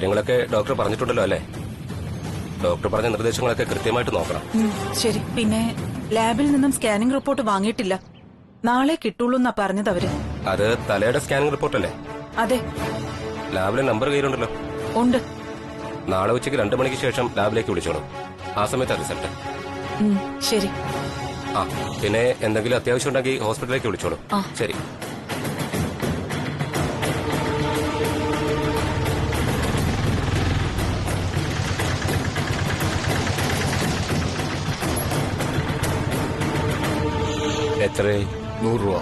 കാര്യങ്ങളൊക്കെ ഡോക്ടർ പറഞ്ഞിട്ടുണ്ടല്ലോ അല്ലേ? ഡോക്ടർ പറഞ്ഞ നിർദ്ദേശങ്ങളൊക്കെ കൃത്യമായിട്ട് നോക്കണം. ശരി. പിന്നെ ലാബിൽ നിന്നും സ്കാനിംഗ് റിപ്പോർട്ട് വാങ്ങിയിട്ടില്ല. നാളെ കിട്ടുള്ളൂ എന്നാ പറഞ്ഞത് അവര്. അത് തലയുടെ സ്കാനിംഗ് റിപ്പോർട്ടല്ലേ? അതെ. ലാബിലെ നമ്പർ കയ്യിലുണ്ടല്ലോ? ഉണ്ട്. നാളെ ഉച്ചയ്ക്ക് 2 മണിക്ക് ശേഷം ലാബിലേക്ക് വിളിച്ചോളൂ. ആ സമയത്ത് റിസൾട്ട്. ശരി. ആ, പിന്നെ എന്തെങ്കിലും അത്യാവശ്യം ഉണ്ടെങ്കിൽ ഹോസ്പിറ്റലിലേക്ക് വിളിച്ചോളൂ. ശരി. എത്രയായി? 100 രൂപ.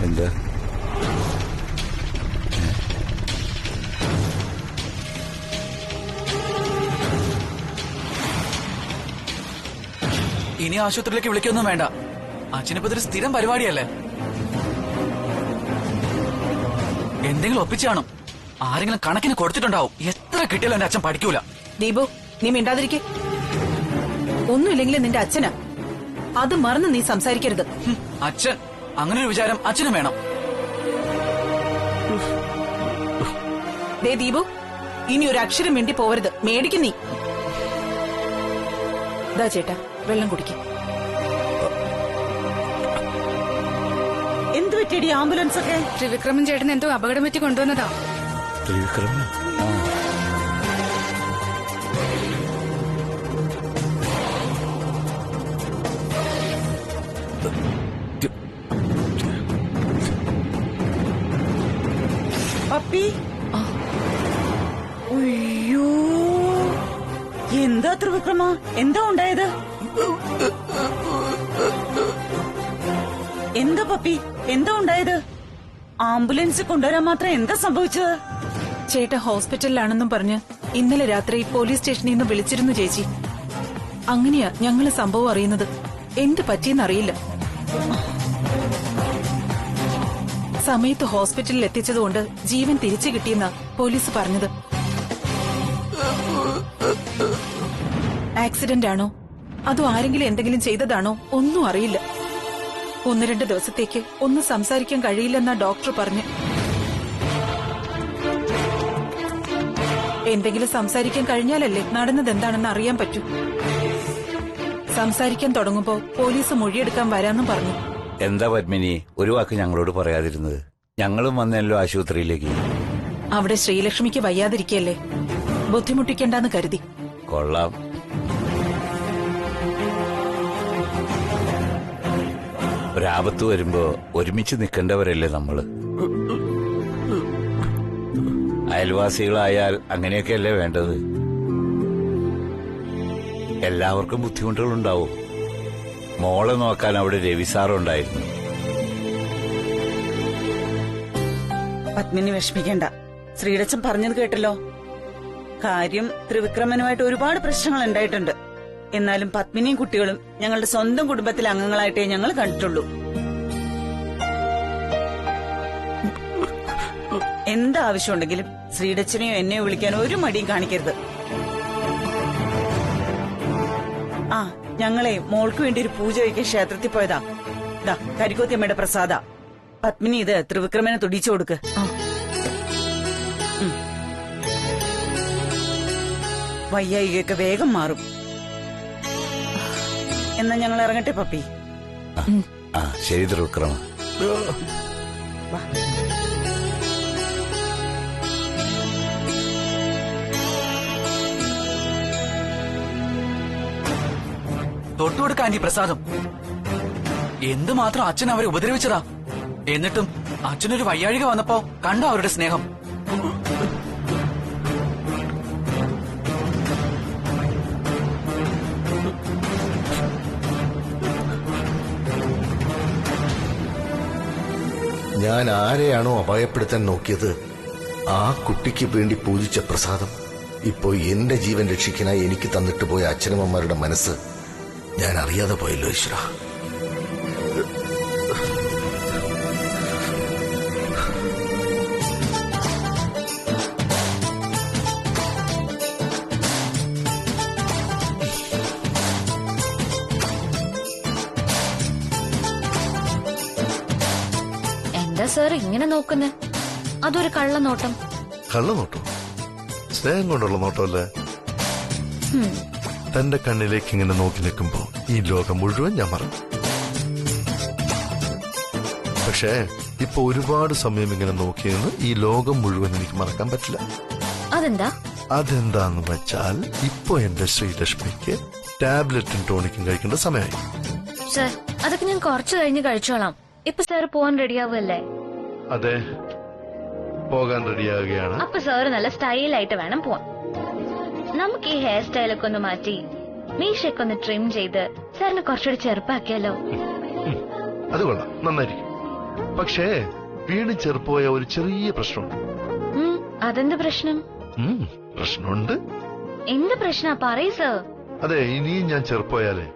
എന്താ? ഇനി ആശുപത്രിയിലേക്ക് വിളിക്കൊന്നും വേണ്ട. അച്ഛനിപ്പോ ഇതൊരു സ്ഥിരം പരിപാടിയല്ലേ. എന്തെങ്കിലും ഒപ്പിച്ചാണോ? ആരെങ്കിലും കണക്കിന് കൊടുത്തിട്ടുണ്ടാവും. എത്ര കിട്ടിയാലും എന്റെ അച്ഛൻ പഠിക്കൂല. ദീപു, നീ മിണ്ടാതിരിക്കെ. ഒന്നുമില്ലെങ്കിലും നിന്റെ അച്ഛനാ. അത് മറന്ന് നീ സംസാരിക്കരുത്. അച്ഛൻ അങ്ങനെ ഒരു വിചാരം അച്ഛനും വേണം. ദേ ദീപു, ഇനി ഒരു അക്ഷരം മിണ്ടി പോവരുത്. മേടിക്കും നീ. ദാ ചേട്ടാ, വെള്ളം കുടിക്കും. എന്ത് പറ്റിയടി ആംബുലൻസ് ഒക്കെ? ത്രിവിക്രമൻ ചേട്ടൻ എന്തോ അപകടം പറ്റി കൊണ്ടുവന്നതാ. ത്രിവിക്രമൻ? പപ്പി, അയ്യോ, എന്താ ത്രിവിക്രമ, എന്താ ഉണ്ടായത്? എന്താ പപ്പി, എന്താ ഉണ്ടായത്? ആംബുലൻസ് കൊണ്ടുവരാൻ മാത്രം എന്താ സംഭവിച്ചത്? ചേട്ടാ ഹോസ്പിറ്റലിലാണെന്നും പറഞ്ഞ് ഇന്നലെ രാത്രി പോലീസ് സ്റ്റേഷനിൽ നിന്ന് വിളിച്ചിരുന്നു ചേച്ചി. അങ്ങനെയാ ഞങ്ങള് സംഭവം അറിയുന്നത്. എന്ത് പറ്റിയെന്നറിയില്ല. സമയത്ത് ഹോസ്പിറ്റലിൽ എത്തിച്ചതുകൊണ്ട് ജീവൻ തിരിച്ചു കിട്ടിയെന്നാ പോലീസ് പറഞ്ഞത്. ആക്സിഡന്റ് ആണോ അതോ ആരെങ്കിലും എന്തെങ്കിലും ചെയ്തതാണോ ഒന്നും അറിയില്ല. 1-2 ദിവസത്തേക്ക് ഒന്നും സംസാരിക്കാൻ കഴിയില്ലെന്നാ ഡോക്ടർ പറഞ്ഞു. എന്തെങ്കിലും സംസാരിക്കാൻ കഴിഞ്ഞാലല്ലേ നടന്നതെന്താണെന്ന് അറിയാൻ പറ്റൂ. സംസാരിക്കാൻ തുടങ്ങുമ്പോ പോലീസ് മൊഴിയെടുക്കാൻ വരാന്നും പറഞ്ഞു. എന്താ പത്മിനി ഒരു വാക്ക് ഞങ്ങളോട് പറയാതിരുന്നത്? ഞങ്ങളും വന്നല്ലോ ആശുപത്രിയിലേക്ക്. അവിടെ ശ്രീലക്ഷ്മിക്ക് വയ്യാതിരിക്കല്ലേ, ബുദ്ധിമുട്ടിക്കണ്ടെന്ന് കരുതി. കൊള്ളാം. ഒരാപത്ത് വരുമ്പോ ഒരുമിച്ച് നിൽക്കേണ്ടവരല്ലേ നമ്മള്. അയൽവാസികളായാൽ അങ്ങനെയൊക്കെയല്ലേ വേണ്ടത്. എല്ലാവർക്കും ബുദ്ധിമുട്ടുകളുണ്ടാവും. മോളെ നോക്കാൻ അവിടെ രവിസാറുണ്ടായിരുന്നു. പത്മിനി വിഷമിക്കണ്ട. ശ്രീലക്ഷ്മൻ പറഞ്ഞത് കേട്ടല്ലോ. കാര്യം ത്രിവിക്രമനുമായിട്ട് ഒരുപാട് പ്രശ്നങ്ങൾ ഉണ്ടായിട്ടുണ്ട്. എന്നാലും പത്മിനിയും കുട്ടികളും ഞങ്ങളുടെ സ്വന്തം കുടുംബത്തിലെ അംഗങ്ങളായിട്ടേ ഞങ്ങൾ കണ്ടിട്ടുള്ളൂ. എന്താവശ്യമുണ്ടെങ്കിലും ശ്രീലക്ഷ്മനെയോ എന്നെയോ വിളിക്കാൻ ഒരു മടിയും കാണിക്കരുത്. ആ, ഞങ്ങളെ മോൾക്ക് വേണ്ടി ഒരു പൂജ വയ്ക്കാൻ ക്ഷേത്രത്തിൽ പോയതാ. കരിക്കോത്തിയമ്മയുടെ പ്രസാദ. പത്മിനി ഇത് ത്രിവിക്രമനെ തൊടിച്ചു കൊടുക്ക്. വയ്യായികയൊക്കെ വേഗം മാറും. എന്നാ ഞങ്ങൾ ഇറങ്ങട്ടെ പപ്പി. ശരി ത്രിവിക്രമ. തൊട്ടുകൊടുക്കാൻ ഈ പ്രസാദം. എന്തുമാത്രം അച്ഛൻ അവരെ ഉപദ്രവിച്ചതാ. എന്നിട്ടും അച്ഛനൊരു വയ്യാഴിക വന്നപ്പോ കണ്ടോ അവരുടെ സ്നേഹം. ഞാൻ ആരെയാണോ അപായപ്പെടുത്താൻ നോക്കിയത് ആ കുട്ടിക്ക് വേണ്ടി പൂജിച്ച പ്രസാദം ഇപ്പോ എന്റെ ജീവൻ രക്ഷിക്കാനായി എനിക്ക് തന്നിട്ട് പോയ അച്ഛനമ്മമാരുടെ മനസ്സ് ഞാൻ അറിയാതെ പോയല്ലോ ഈശ്വര. എന്താ സാർ ഇങ്ങനെ നോക്കുന്നേ? അതൊരു കള്ളനോട്ടം. കള്ളനോട്ടോ? സ്നേഹം കൊണ്ടുള്ള നോട്ടമല്ലേ? തന്റെ കണ്ണിലേക്ക് ഇങ്ങനെ നോക്കി നിൽക്കുമ്പോ ഈ ലോകം മുഴുവൻ ഞാൻ മറന്നു. പക്ഷേ ഇപ്പൊ ഒരുപാട് സമയം ഇങ്ങനെ നോക്കിയെന്ന് ഈ ലോകം മുഴുവൻ എനിക്ക് മറക്കാൻ പറ്റില്ല. അതെന്താ? അതെന്താന്ന് വെച്ചാൽ ഇപ്പൊ എന്റെ ശ്രീലക്ഷ്മിക്ക് ടാബ്ലറ്റും ടോണിക്കും കഴിക്കേണ്ട സമയമായി. സാർ അതൊക്കെ ഞാൻ കുറച്ചു കഴിഞ്ഞ് കഴിച്ചോളാം. ഇപ്പൊ സാർ പോവാൻ റെഡിയാവുമല്ലേ? അതെ, പോകാൻ റെഡിയാകുകയാണ്. അപ്പൊ സാറ് നല്ല സ്റ്റൈലായിട്ട് വേണം പോവാൻ. നമുക്ക് ഈ ഹെയർ സ്റ്റൈലൊക്കെ ഒന്ന് മാറ്റി മീശയൊക്കെ ഒന്ന് ട്രിം ചെയ്ത് സാറിന് കുറച്ചുകൂടി ചെറുപ്പാക്കിയാലോ? അത് കൊള്ളാം, നന്നായിരിക്കും. പക്ഷേ വീണ്ടും ചെറുപ്പമായ ഒരു ചെറിയ പ്രശ്നമുണ്ട്. അതെന്ത് പ്രശ്നം? പ്രശ്നമുണ്ട്. എന്ത് പ്രശ്നാ പറയ് സാർ. അതെ, ഇനിയും ഞാൻ ചെറുപ്പമായാലേ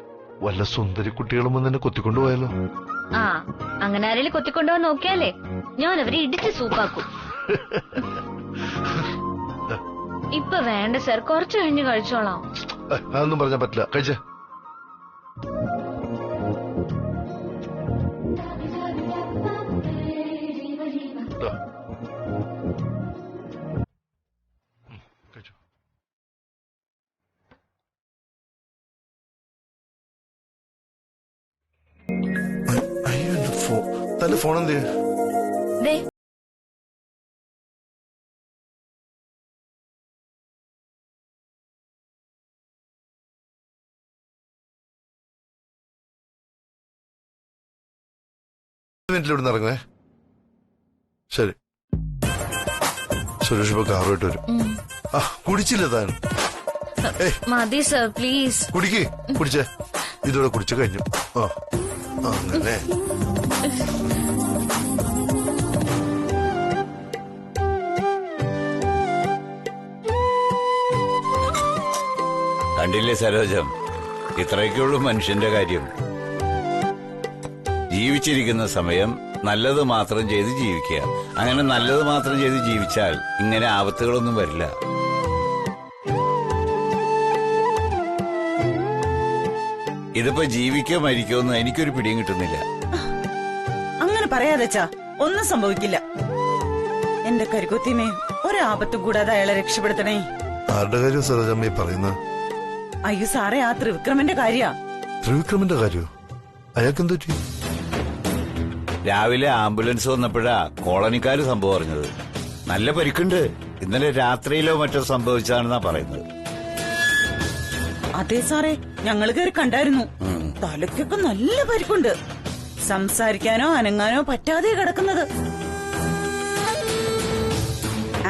വല്ല സുന്ദരി കുട്ടികളും വന്ന് എന്നെ കൊത്തിക്കൊണ്ടുപോയാലോ? ആ, അങ്ങനെ ആരെങ്കിലും കൊത്തിക്കൊണ്ടുപോകാൻ നോക്കിയാലേ ഞാൻ അവരെ ഇടിച്ച് സൂപ്പാക്കും. ഇപ്പൊ വേണ്ട സാർ, കുറച്ചു കഴിഞ്ഞ് കഴിച്ചോളാം. അതൊന്നും പറഞ്ഞാൽ പറ്റില്ല, കഴിച്ചേ. തന്റെ ഫോൺ എന്ത്? മിനിറ്റിലൂടെ ഇറങ്ങുവേ. ശരി, സുരേഷ് ഇപ്പൊ കാറുമായിട്ട് വരും. കുടിച്ചില്ല താൻ? മതി സർ, പ്ലീസ്. കുടിച്ചേ, ഇതോടെ കുടിച്ചു കഴിഞ്ഞു. അങ്ങനെ കണ്ടില്ലേ സരോജം, ഇത്രയൊക്കെയുള്ളൂ മനുഷ്യന്റെ കാര്യം. ജീവിച്ചിരിക്കുന്ന സമയം നല്ലത് മാത്രം ചെയ്ത് ജീവിക്കുക. അങ്ങനെ നല്ലത് മാത്രം ചെയ്ത് ജീവിച്ചാൽ ഇങ്ങനെ ആപത്തുകളൊന്നും വരില്ല. ഇതിപ്പോ ജീവിക്കോ മരിക്കോ എന്ന് എനിക്കൊരു പിടിയും കിട്ടുന്നില്ല. അങ്ങനെ പറയാതെച്ചാ ഒന്നും സംഭവിക്കില്ല. എന്റെ കരുകുത്തിമേ, ഒരാപത്തും കൂടാതെ അയാളെ രക്ഷപ്പെടുത്തണേ. ആരുടെ കാര്യം സരോജമ്മ പറയുന്നത്? അയ്യോ സാറേ, ആ ത്രിവിക്രമന്റെ കാര്യ. ത്രിവിക്രമന്റെ കാര്യോ? അയാൾക്കെന്തു പറ്റി? രാവിലെ ആംബുലൻസ് വന്നപ്പോഴാ കോളനിക്കാര് സംഭവം അറിഞ്ഞത്. നല്ല പരിക്കുണ്ട്. ഇന്നലെ രാത്രിയിലോ മറ്റോ സംഭവിച്ചതാണെന്നാ പറയുന്നത്. അതെ സാറേ, ഞങ്ങൾ കയറി കണ്ടായിരുന്നു. തലയ്ക്കൊക്കെ നല്ല പരിക്കുണ്ട്. സംസാരിക്കാനോ അനങ്ങാനോ പറ്റാതെ കിടക്കുന്നത്.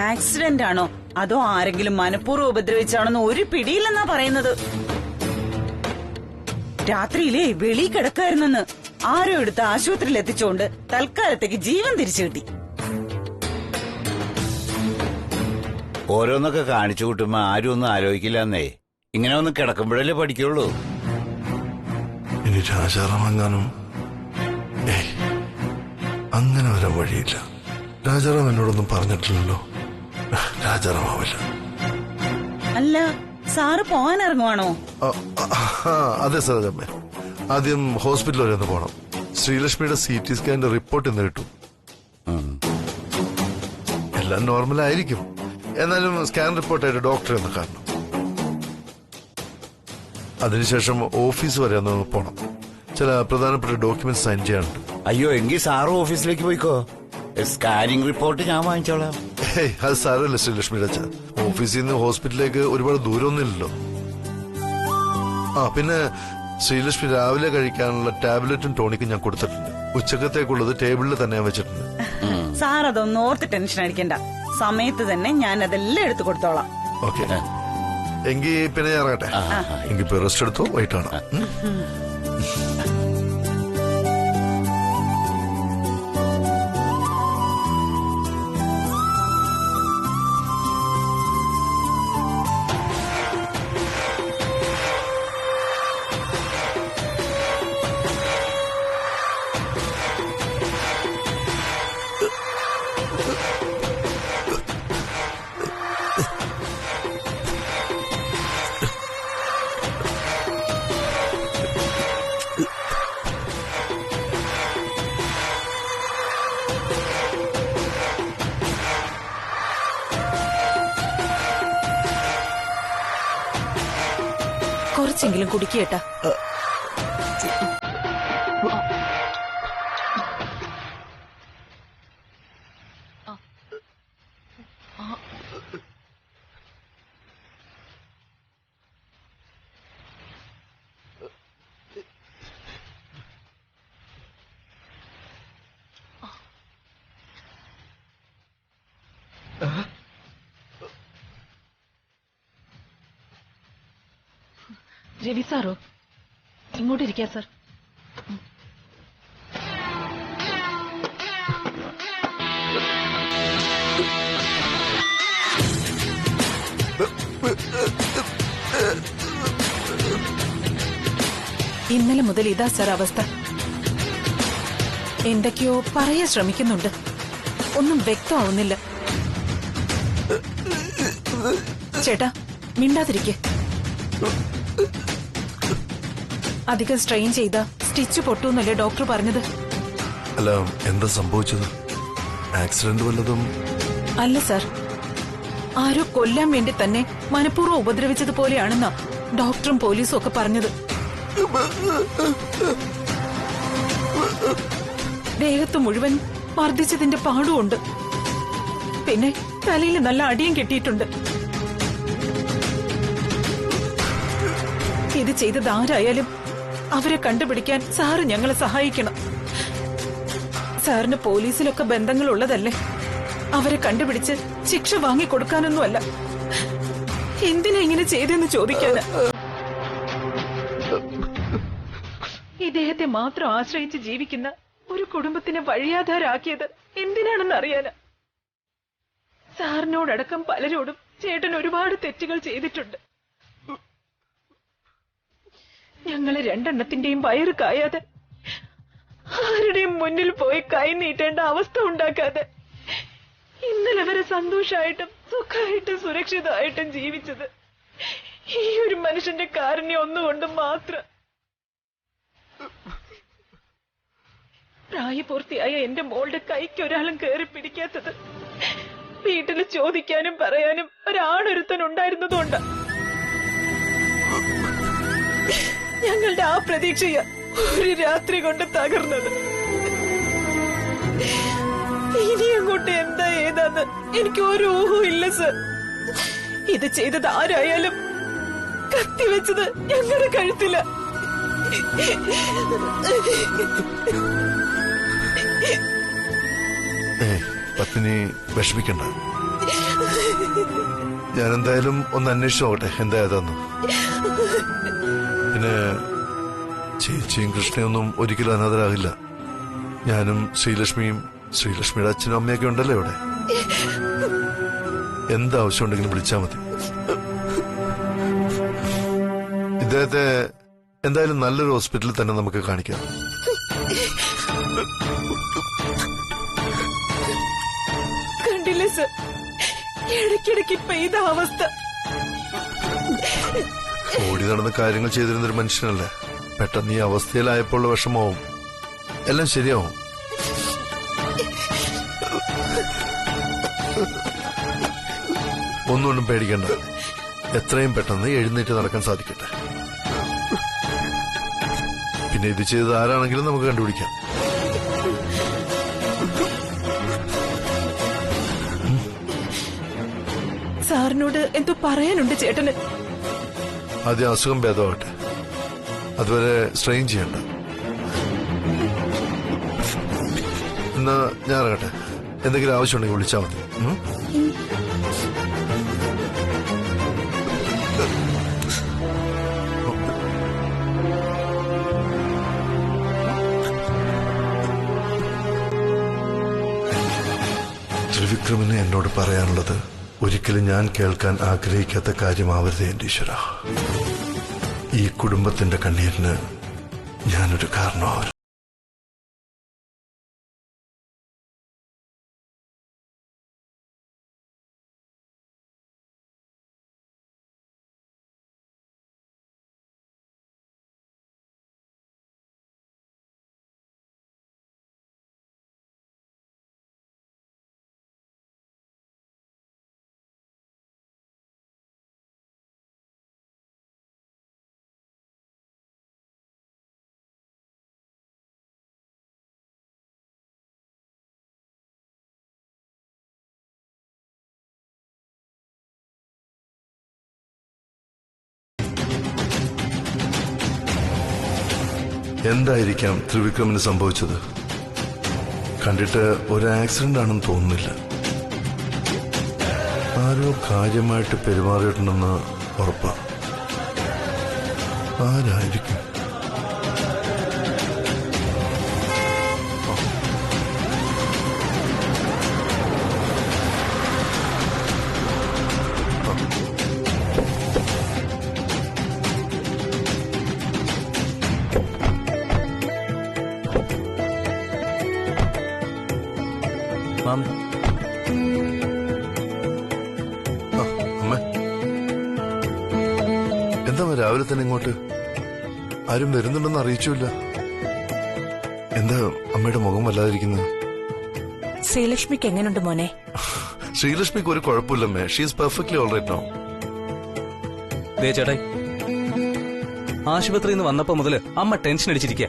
ആക്സിഡന്റ് ആണോ അതോ ആരെങ്കിലും മനഃപൂർവ്വം ഉപദ്രവിച്ചാണെന്ന് ഒരു പിടിയില്ലെന്നാ പറയുന്നത്. രാത്രിയിലെ വെളി കിടക്കായിരുന്നെന്ന് ആരോ എടുത്ത് ആശുപത്രിയിൽ എത്തിച്ചുകൊണ്ട് തൽക്കാലത്തേക്ക് ജീവൻ തിരിച്ചു കിട്ടി. ഓരോന്നൊക്കെ കാണിച്ചു കൂട്ടുമ്പോ ആരും ഒന്നും ആലോചിക്കില്ലെന്നേ. ഇങ്ങനെ ഒന്ന് കിടക്കുമ്പോഴല്ലേ പഠിക്കുള്ളൂ. ഇനി രാജാറാമെങ്ങാനും? അങ്ങനെ വരാൻ വഴിയില്ല. രാജാറാം എന്നോടൊന്നും പറഞ്ഞിട്ടില്ലല്ലോ. രാജാറാമാവില്ല. അല്ല, സാറ് പോകാൻ ഇറങ്ങുവാണോ? അതെ സരോജമ്മേ, ആദ്യം ഹോസ്പിറ്റൽ വരെ ഒന്ന് പോണം. ശ്രീലക്ഷ്മിയുടെ CT സ്കാനിന്റെ റിപ്പോർട്ട് ഇന്ന് കിട്ടും. എല്ലാം നോർമൽ ആയിരിക്കും. എന്നാലും സ്കാൻ റിപ്പോർട്ടായിട്ട് ഡോക്ടറെ ഒന്ന് കാണണം. അതിനുശേഷം ഓഫീസ് വരെ ഒന്ന് പോണം. ചില പ്രധാനപ്പെട്ട ഡോക്യുമെന്റ് സൈൻ ചെയ്യാനുണ്ട്. അയ്യോ, എങ്കിൽ സാറ് ഓഫീസിലേക്ക് പോയിക്കോ. സ്കാനിംഗ് റിപ്പോർട്ട് ഞാൻ വാങ്ങിച്ചോളാം. അത് സാരമല്ല ശ്രീലക്ഷ്മിയുടെ അച്ഛൻ. ഓഫീസിൽ നിന്ന് ഹോസ്പിറ്റലിലേക്ക് ഒരുപാട് ദൂരമൊന്നുമില്ലല്ലോ. പിന്നെ ശ്രീലക്ഷ്മി രാവിലെ കഴിക്കാനുള്ള ടാബ്ലറ്റും ടോണിക്കും ഞാൻ കൊടുത്തിട്ടുണ്ട്. ഉച്ചക്കത്തേക്കുള്ളത് ടേബിളിൽ തന്നെ ഞാൻ വെച്ചിട്ടുണ്ട്. സാർ അതൊന്നും ഓർത്ത് ടെൻഷൻ അടിക്കണ്ട. സമയത്ത് തന്നെ ഞാൻ അതെല്ലാം എടുത്തു കൊടുത്തോളാം. ഓക്കെ, എങ്കിൽ പിന്നെ ഞാൻ ഇറങ്ങട്ടെ. എങ്കിൽ ഇപ്പൊ റെസ്റ്റ് എടുത്തോ, വൈകിട്ടാണ്. കുറച്ചെങ്കിലും കുടിക്കേട്ടാ. രവി സാറോ? ഇങ്ങോട്ടിരിക്കാ സാർ. ഇന്നലെ മുതൽ ഇതാ സാർ അവസ്ഥ. എന്തൊക്കെയോ പറയാൻ ശ്രമിക്കുന്നുണ്ട്, ഒന്നും വ്യക്തമാവുന്നില്ല. ചേട്ടാ മിണ്ടാതിരിക്കെ. അധികം സ്ട്രെയിൻ ചെയ്ത സ്റ്റിച്ച് പൊട്ടൂന്നല്ലേ ഡോക്ടർ പറഞ്ഞത്? അല്ല, എന്താ സംഭവിച്ചത്? ആക്സിഡന്റ് വല്ലതും? അല്ല സാർ, ആരോ കൊല്ലാൻ വേണ്ടി തന്നെ മനഃപൂർവ്വം ഉപദ്രവിച്ചതുപോലെയാണെന്നാ ഡോക്ടറും പോലീസും ഒക്കെ പറഞ്ഞത്. ദേഹത്ത് മുഴുവൻ മർദ്ദിച്ചതിന്റെ പാടുമുണ്ട്. പിന്നെ തലയിൽ നല്ല അടിയും കിട്ടിയിട്ടുണ്ട്. ഇത് ചെയ്തത് ആരായാലും അവരെ കണ്ടുപിടിക്കാൻ സാറ് ഞങ്ങളെ സഹായിക്കണം. സാറിന് പോലീസിലൊക്കെ ബന്ധങ്ങളുള്ളതല്ലേ? അവരെ കണ്ടുപിടിച്ച് ശിക്ഷ വാങ്ങിക്കൊടുക്കാനൊന്നുമല്ല. എന്തിനാ ഇങ്ങനെ ചെയ്തെന്ന് ചോദിക്കാന്. ഇദ്ദേഹത്തെ മാത്രം ആശ്രയിച്ച് ജീവിക്കുന്ന ഒരു കുടുംബത്തിനെ വഴിയാധാരാക്കിയത് എന്തിനാണെന്ന് അറിയാന്. സാറിനോടടക്കം പലരോടും ചേട്ടൻ ഒരുപാട് തെറ്റുകൾ ചെയ്തിട്ടുണ്ട്. ഞങ്ങളെ രണ്ടെണ്ണത്തിന്റെയും വയറ് കായാതെ, ആരുടെയും മുന്നിൽ പോയി കൈ നീട്ടേണ്ട അവസ്ഥ ഉണ്ടാക്കാതെ ഇന്നലെ വരെ സന്തോഷമായിട്ടും സുഖമായിട്ടും സുരക്ഷിതമായിട്ടും ജീവിച്ചത് ഈ ഒരു മനുഷ്യന്റെ കാരുണ്യം ഒന്നുകൊണ്ട് മാത്രം. പ്രായപൂർത്തിയായ എന്റെ മോളുടെ കൈക്ക് ഒരാളും കയറി പിടിക്കാത്തത് വീട്ടിൽ ചോദിക്കാനും പറയാനും ഒരാണൊരുത്തൻ ഉണ്ടായിരുന്നതുകൊണ്ട് ഞങ്ങളുടെ ആ പ്രതീക്ഷയ ഒരു രാത്രി കൊണ്ട് തകർന്നത്. ഇനി അങ്ങോട്ട് എന്താ ഏതാന്ന് എനിക്ക് ഒരു ഊഹവും ഇല്ല സർ. ഇത് ചെയ്തത് ആരായാലും കത്തിവെച്ചത് ഞങ്ങളുടെ കഴുത്തില. പത്മിനി വിഷമിക്കണ്ട. ഞാൻ എന്തായാലും ഒന്ന് അന്വേഷിച്ചു നോക്കട്ടെ എന്താ ഏതാന്ന്. പിന്നെ ചേച്ചിയും കൃഷ്ണയൊന്നും ഒരിക്കലും അനാഥരാകില്ല. ഞാനും ശ്രീലക്ഷ്മിയും ശ്രീലക്ഷ്മിയുടെ അച്ഛനും അമ്മയൊക്കെ ഉണ്ടല്ലോ ഇവിടെ. എന്താവശ്യം ഉണ്ടെങ്കിലും വിളിച്ചാൽ മതി. ഇദ്ദേഹത്തെ എന്തായാലും നല്ലൊരു ഹോസ്പിറ്റലിൽ തന്നെ നമുക്ക് കാണിക്കാം. കണ്ടില്ലേ സർ, ഇടയ്ക്കിടയ്ക്ക് പെയ്ത അവസ്ഥ. ഓടി നടന്ന് കാര്യങ്ങൾ ചെയ്തിരുന്നൊരു മനുഷ്യനല്ലേ. പെട്ടെന്ന് ഈ അവസ്ഥയിലായപ്പോൾ വിഷമാവും. എല്ലാം ശരിയാവും. ഒന്നുകൊണ്ടും പേടിക്കണ്ട. എത്രയും പെട്ടെന്ന് എഴുന്നേറ്റ് നടക്കാൻ സാധിക്കട്ടെ. പിന്നെ ഇത് ചെയ്തത് ആരാണെങ്കിലും നമുക്ക് കണ്ടുപിടിക്കാം. സാറിനോട് എന്തോ പറയാനുണ്ട് ചേട്ടന്. ആദ്യം അസുഖം ഭേദമാകട്ടെ, അതുവരെ സ്ട്രെയിൻ ചെയ്യണ്ട. എന്നാ ഞാൻ ഇറങ്ങട്ടെ. എന്തെങ്കിലും ആവശ്യമുണ്ടെങ്കിൽ വിളിച്ചാൽ മതി. ത്രിവിക്രമന് എന്നോട് പറയാനുള്ളത് ഒരിക്കലും ഞാൻ കേൾക്കാൻ ആഗ്രഹിക്കാത്ത കാര്യമാവരുത് എന്റെ ഈശ്വര. ഈ കുടുംബത്തിന്റെ കണ്ണീരിന് ഞാനൊരു കാരണമാവരുത്. എന്തായിരിക്കാം ത്രിവിക്രമിന് സംഭവിച്ചത്? കണ്ടിട്ട് ഒരു ആക്സിഡന്റ് ആണെന്ന് തോന്നുന്നില്ല. ആരോ കാര്യമായിട്ട് പെരുമാറിയിട്ടുണ്ടെന്ന് ഉറപ്പാ. ആരായിരിക്കും? അമ്മ, എന്താ രാവിലെ തന്നെ ഇങ്ങോട്ട്? ആരും വരുന്നുണ്ടെന്ന് അറിയിച്ചില്ല. എന്താ അമ്മയുടെ മുഖം വല്ലാതിരിക്കുന്നത്? ശ്രീലക്ഷ്മിക്ക് എങ്ങനെയുണ്ട് മോനെ? ശ്രീലക്ഷ്മിക്ക് ഒരു കുഴപ്പമില്ലമ്മേ. She is perfectly alright now. ചേട്ടായി, ആശുപത്രിയിൽ നിന്ന് വന്നപ്പോ മുതല് അമ്മ ടെൻഷൻ അടിച്ചിരിക്കുക.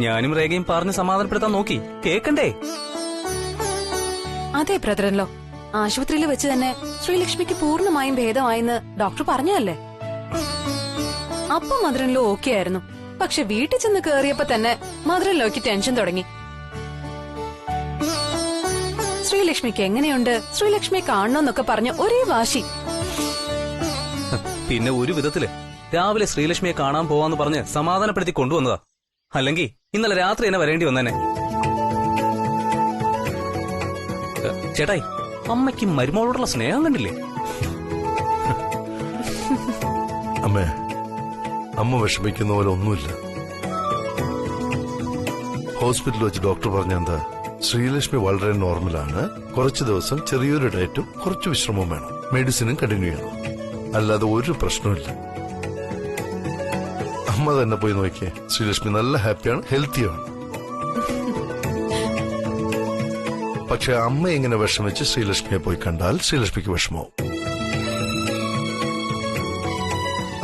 ഞാനും രേഖയും പറഞ്ഞ് സമാധാനപ്പെടുത്താൻ നോക്കി, കേക്കണ്ടേ? അതെ ബ്രദറല്ലോ, ആശുപത്രിയിൽ വെച്ച് തന്നെ ശ്രീലക്ഷ്മിക്ക് പൂർണ്ണമായും ഭേദമായെന്ന് ഡോക്ടർ പറഞ്ഞല്ലേ. അപ്പം മദറിൻലോ ഓക്കെ ആയിരുന്നു. പക്ഷെ വീട്ടിൽ ചെന്ന് കേറിയപ്പോ തന്നെ മദറിൻലോയ്ക്ക് ടെൻഷൻ തുടങ്ങി. ശ്രീലക്ഷ്മിക്ക് എങ്ങനെയുണ്ട്, ശ്രീലക്ഷ്മിയെ കാണണമെന്നൊക്കെ പറഞ്ഞ് ഒരേ വാശി. പിന്നെ ഒരു വിധത്തില് രാവിലെ ശ്രീലക്ഷ്മിയെ കാണാൻ പോവാന്ന് പറഞ്ഞ് സമാധാനപ്പെടുത്തി കൊണ്ടുവന്നതാ. അല്ലെങ്കിൽ ഇന്നലെ രാത്രി തന്നെ വരേണ്ടി വന്നേനെ. ചേട്ടായി, അമ്മയ്ക്ക് മരുമോളോടുള്ള സ്നേഹം കണ്ടില്ലേ? അമ്മേ, അമ്മ വിഷമിക്കുന്ന പോലെ ഒന്നുമില്ല. ഹോസ്പിറ്റലിൽ വെച്ച് ഡോക്ടർ പറഞ്ഞെന്താ, ശ്രീലക്ഷ്മി വളരെ നോർമലാണ്. കുറച്ചു ദിവസം ചെറിയൊരു ഡയറ്റും കുറച്ച് വിശ്രമവും വേണം. മെഡിസിനും കണ്ടിന്യൂ ചെയ്യണം. അല്ലാതെ ഒരു പ്രശ്നമില്ല. അമ്മ തന്നെ പോയി നോക്കിയേ. ശ്രീലക്ഷ്മി നല്ല ഹാപ്പിയാണ്, ഹെൽത്തിയാണ്. പക്ഷെ അമ്മ ഇങ്ങനെ വിഷമിച്ച് ശ്രീലക്ഷ്മിയെ പോയി കണ്ടാൽ ശ്രീലക്ഷ്മിക്ക് വിഷമവും.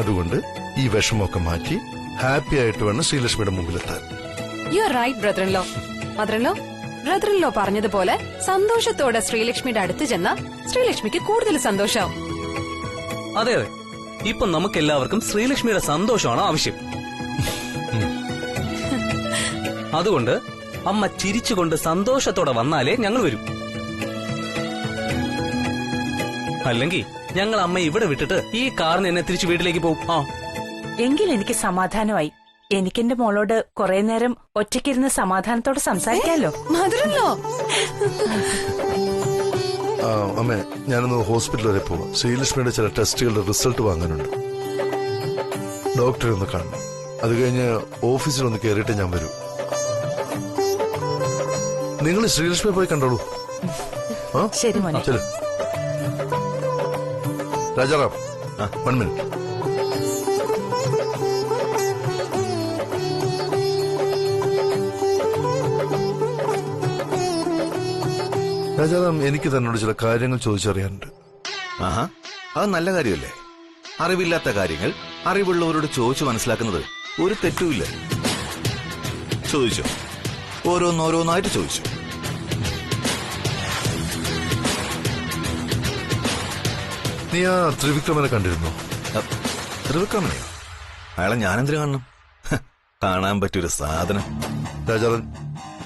അതുകൊണ്ട് ഈ വിഷമമൊക്കെ മാറ്റി ഹാപ്പി ആയിട്ട് വേണം ശ്രീലക്ഷ്മിയുടെ മുമ്പിലെത്താൻ. You are right brother in law. Brother in law പറഞ്ഞതുപോലെ സന്തോഷത്തോടെ ശ്രീലക്ഷ്മിയുടെ അടുത്ത് ചെന്ന ശ്രീലക്ഷ്മിക്ക് കൂടുതൽ സന്തോഷാവും. അതെ അതെ, ഇപ്പൊ നമുക്കെല്ലാവർക്കും ശ്രീലക്ഷ്മിയുടെ സന്തോഷമാണ് ആവശ്യം. അതുകൊണ്ട് അമ്മ ചിരിച്ചുകൊണ്ട് സന്തോഷത്തോടെ വന്നാലേ ഞങ്ങൾ വരും. അല്ലെങ്കിൽ ഞങ്ങൾ അമ്മ ഇവിടെ വിട്ടിട്ട് ഈ കാറിന് എന്നെ തിരിച്ചു വീട്ടിലേക്ക് പോകും. എങ്കിൽ എനിക്ക് സമാധാനമായി. എനിക്കെന്റെ മോളോട് കുറെ നേരം ഒറ്റയ്ക്കിരുന്ന് സമാധാനത്തോടെ സംസാരിക്കാമല്ലോ. മദറിൻലോ, അമ്മേ, ഞാനൊന്ന് ഹോസ്പിറ്റൽ വരെ പോവാം. ശ്രീലക്ഷ്മിയുടെ ചില ടെസ്റ്റുകളുടെ റിസൾട്ട് വാങ്ങാനുണ്ട്. ഡോക്ടറെ ഒന്ന് കാണണം. അത് കഴിഞ്ഞ് ഓഫീസിലൊന്ന് കയറിയിട്ട് ഞാൻ വരും. നിങ്ങൾ ശ്രീലക്ഷ്മിയെ പോയി കണ്ടോളൂ. ശരി മോനെ. ശരി. രാജാറാം, 1 മിനിറ്റ്. രാജാറാം, എനിക്ക് തന്നോട് ചില കാര്യങ്ങൾ ചോദിച്ചറിയാനുണ്ട്. ആഹാ, അത് നല്ല കാര്യമല്ലേ. അറിവില്ലാത്ത കാര്യങ്ങൾ അറിവുള്ളവരോട് ചോദിച്ചു മനസ്സിലാക്കുന്നത് ഒരു തെറ്റുമില്ല. ചോദിച്ചു, ഓരോന്നോരോന്നായിട്ട് ചോദിച്ചു. നീ ആ ത്രിവിക്രമനെ കണ്ടിരുന്നോ? ത്രിവിക്രമനെയോ? അയാളെ ഞാനെന്തിനു കാണണം? കാണാൻ പറ്റിയൊരു സാധനം. രാജാറൻ,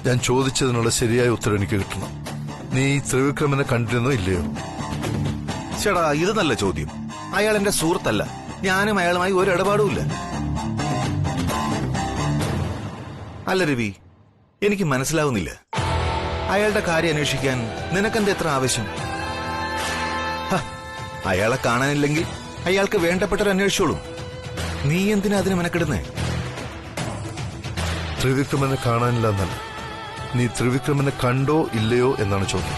ഞാൻ ചോദിച്ചതിനുള്ള ശരിയായ ഉത്തരം എനിക്ക് കിട്ടണം. നീ ഈ ത്രിവിക്രമനെ കണ്ടിരുന്നോ ഇല്ലയോ? ചേടാ, ഇത് നല്ല ചോദ്യം. അയാൾ എന്റെ സുഹൃത്തല്ല. ഞാനും അയാളുമായി ഒരു ഇടപാടുമില്ല. അല്ല രവി, എനിക്ക് മനസ്സിലാവുന്നില്ല. അയാളുടെ കാര്യം അന്വേഷിക്കാൻ നിനക്കെന്താ എത്ര ആവശ്യം? അയാളെ കാണാനില്ലെങ്കിൽ അയാൾക്ക് വേണ്ടപ്പെട്ടവർ അന്വേഷിച്ചോളും. നീ എന്തിനാ അതിന് മെനക്കെടുന്നേ? ത്രിവിക്രമനെ കാണാനില്ല എന്നല്ല, നീ ത്രിവിക്രമനെ കണ്ടോ ഇല്ലയോ എന്നാണ് ചോദ്യം.